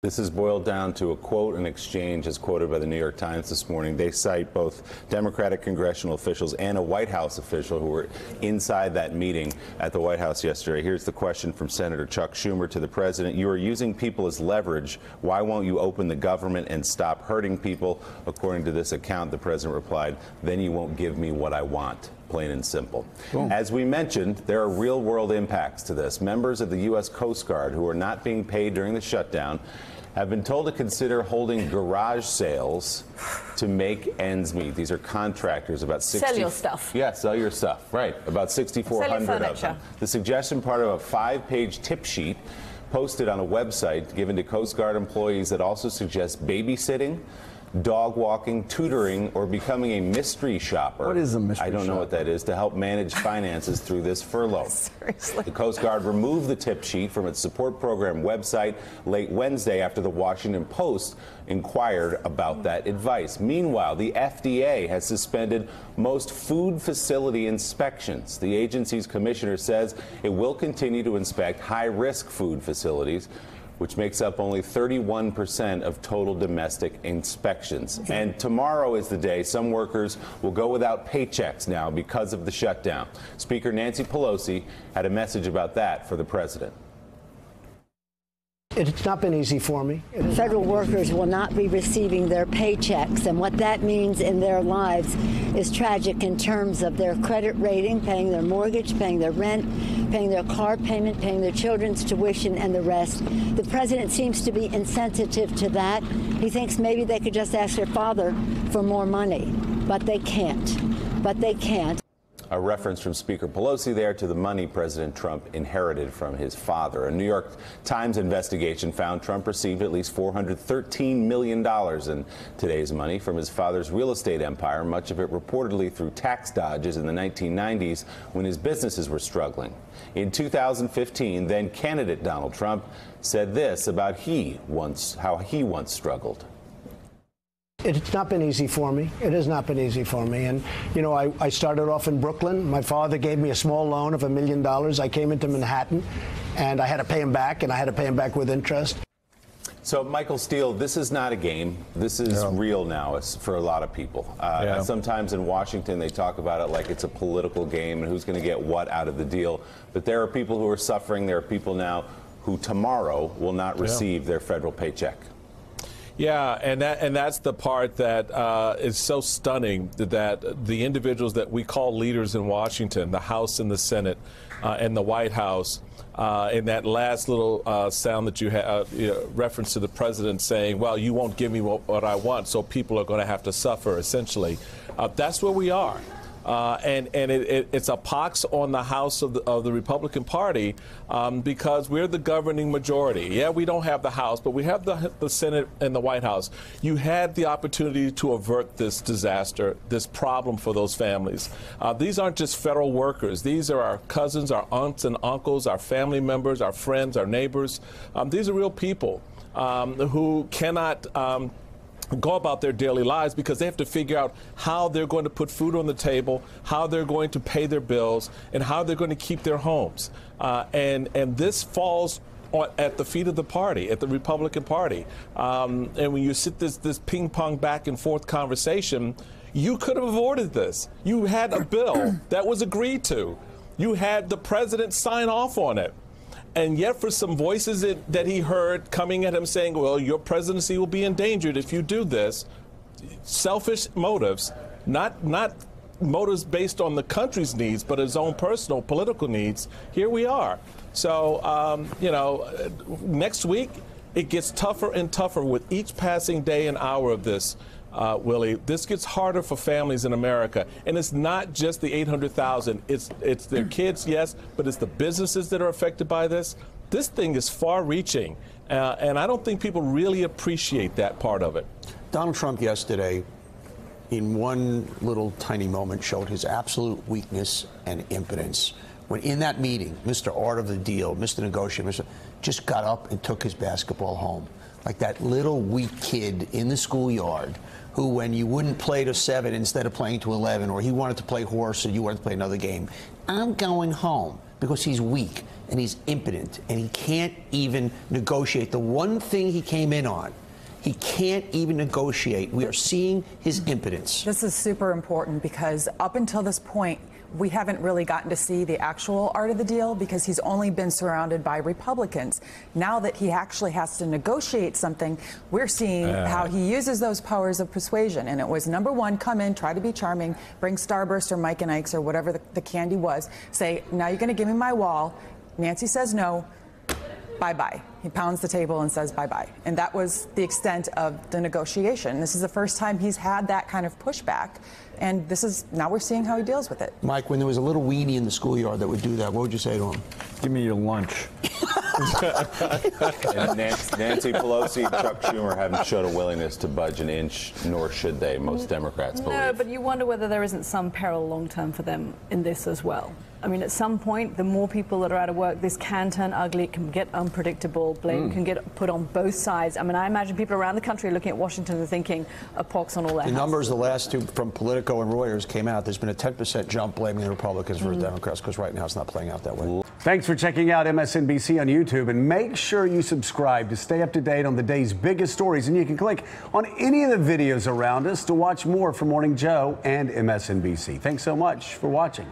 This is boiled down to a quote and exchange as quoted by the New York Times this morning. They cite both Democratic congressional officials and a White House official who were inside that meeting at the White House yesterday. Here's the question from Senator Chuck Schumer to the president. You are using people as leverage. Why won't you open the government and stop hurting people? According to this account, the president replied, then you won't give me what I want. Plain and simple. Boom. As we mentioned, there are real-world impacts to this. Members of the U.S. Coast Guard who are not being paid during the shutdown have been told to consider holding garage sales to make ends meet. These are contractors, about 60. Sell your stuff. Yeah, sell your stuff. Right, about 6,400 of them. The suggestion, part of a 5-page tip sheet posted on a website given to Coast Guard employees that also suggests babysitting, dog walking, tutoring, or becoming a mystery shopper. What is a mystery shopper? I don't know what that is, to help manage finances through this furlough. Seriously. The Coast Guard removed the tip sheet from its support program website late Wednesday after the Washington Post inquired about that advice. Meanwhile, the FDA has suspended most food facility inspections. The agency's commissioner says it will continue to inspect high-risk food facilities, which makes up only 31% of total domestic inspections. And tomorrow is the day some workers will go without paychecks now because of the shutdown. Speaker Nancy Pelosi had a message about that for the president. It's not been easy for me. Federal workers will not be receiving their paychecks, and what that means in their lives is tragic in terms of their credit rating, paying their mortgage, paying their rent, paying their car payment, paying their children's tuition, and the rest. The president seems to be insensitive to that. He thinks maybe they could just ask their father for more money, but they can't. But they can't. A reference from Speaker Pelosi there to the money President Trump inherited from his father. A New York Times investigation found Trump received at least $413 million in today's money from his father's real estate empire, much of it reportedly through tax dodges in the 1990s when his businesses were struggling. In 2015, then candidate Donald Trump said this about how he once struggled. It's not been easy for me. It has not been easy for me. And, you know, I started off in Brooklyn. My father gave me a small loan of $1 million. I came into Manhattan, and I had to pay him back, and I had to pay him back with interest. So, Michael Steele, this is not a game. This is real now for a lot of people. Sometimes in Washington, they talk about it like it's a political game and who's going to get what out of the deal. But there are people who are suffering. There are people now who tomorrow will not receive their federal paycheck. Yeah, and that's the part that is so stunning, that the individuals that we call leaders in Washington, the House and the Senate and the White House, in that last little sound that you had, reference to the president saying, well, you won't give me what I want, so people are going to have to suffer, essentially. That's where we are. And it's a pox on the House of the Republican Party because we're the governing majority. Yeah, we don't have the House, but we have the Senate and the White House. You had the opportunity to avert this disaster, this problem for those families. These aren't just federal workers. These are our cousins, our aunts and uncles, our family members, our friends, our neighbors. These are real people who cannot go about their daily lives because they have to figure out how they're going to put food on the table, how they're going to pay their bills, and how they're going to keep their homes. And this falls at the feet of the party, at the Republican Party. And when you sit this ping pong back and forth conversation, you could have avoided this. You had a bill that was agreed to. You had the president sign off on it. And yet for some voices that he heard coming at him saying, well, your presidency will be endangered if you do this, selfish motives, not motives based on the country's needs, but his own personal political needs, here we are. So, next week, it gets tougher and tougher with each passing day and hour of this. Willie, this gets harder for families in America, and it's not just the 800,000. It's their kids, yes, but it's the businesses that are affected by this. This thing is far-reaching, and I don't think people really appreciate that part of it. Donald Trump yesterday, in one little tiny moment, showed his absolute weakness and impotence when in that meeting, Mr. Art of the Deal, Mr. Negotiator, just got up and took his basketball home. Like that little weak kid in the schoolyard who, when you wouldn't play to 7 instead of playing to 11, or he wanted to play horse and you wanted to play another game, I'm going home. because he's weak and he's impotent and he can't even negotiate. The one thing he came in on, he can't even negotiate. We are seeing his impotence. This is super important because up until this point, we haven't really gotten to see the actual art of the deal because he's only been surrounded by Republicans. Now that he actually has to negotiate something, we're seeing how he uses those powers of persuasion. And it was, number one, come in, try to be charming, bring Starburst or Mike and Ike's or whatever the candy was, say, now you're going to give me my wall. Nancy says no. Bye-bye. He pounds the table and says bye-bye. And that was the extent of the negotiation. This is the first time he's had that kind of pushback. And this is, now we're seeing how he deals with it. Mike, when there was a little weenie in the schoolyard that would do that, what would you say to him? Give me your lunch. And Nancy Pelosi and Chuck Schumer haven't showed a willingness to budge an inch, nor should they, most Democrats believe. No, but you wonder whether there isn't some peril long-term for them in this as well. I mean, at some point, the more people that are out of work, this can turn ugly, it can get unpredictable, blame can get put on both sides. I mean, I imagine people around the country looking at Washington and thinking a pox on all their The houses. numbers, the last two from Politico and Reuters came out. There's been a 10% jump blaming the Republicans for the Democrats, because right now it's not playing out that way. Thanks for checking out MSNBC on YouTube, and make sure you subscribe to stay up to date on the day's biggest stories. And you can click on any of the videos around us to watch more from Morning Joe and MSNBC. Thanks so much for watching.